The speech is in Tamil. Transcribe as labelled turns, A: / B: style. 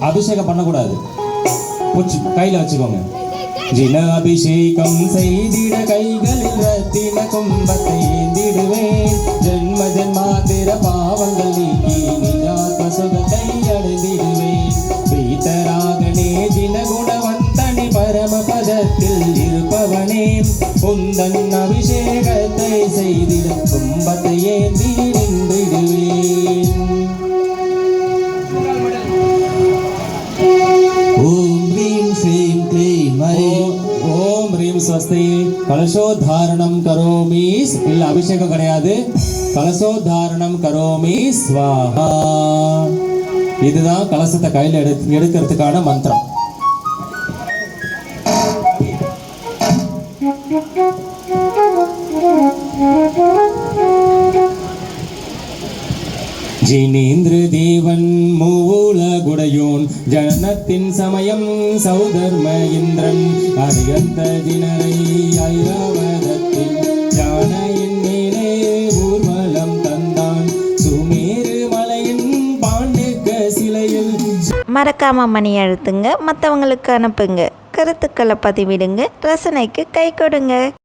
A: அபிஷேகம் பண்ணக்கூடாது. கையில் வச்சுக்கோங்க. ஜின அபிஷேகம் செய்திட கைகளில் ரத்தின கும்பத்தை ஏந்திடுவேன். ஜென்ம ஜென்மாந்திர பாவங்கள் நீக்கி நிஜாத்ம சுகத்தை அடைந்திடுவேன். பீத்தராகனே ஜின குணவந்தனி பரமபதத்தில் இருப்பவனே, உந்தன் அபிஷேகத்தை செய்திட கும்பத்தை ஏந்தி நின்றிடுவேன். ஓம் ரீம் ஸ்வஸ்தி. கலசோத்தாரணம் கரோமி. இல்ல அபிஷேகம் கிடையாது, கலசோத்தாரணம் கரோமி ஸ்வாஹா. இதுதான் கலசத்தை கையில் எடுக்கிறதுக்கான மந்திரம். ஜினேந்திர தேவன் மூலகுடையோன் ஜனத்தின் சமயம் சௌதர்ம இந்திரன் அரியந்த ஜினரை ஐராவதத்தில் ஜானையின் மேலே ஊர்வலம் தந்தான். சுமேரு மலையின் பாண்டிக்க சிலையில்.
B: மறக்காம மணி அழுத்துங்க, மற்றவங்களுக்கு அனுப்புங்க, கருத்துக்களை பதிவிடுங்க, ரசனைக்கு கை கொடுங்க.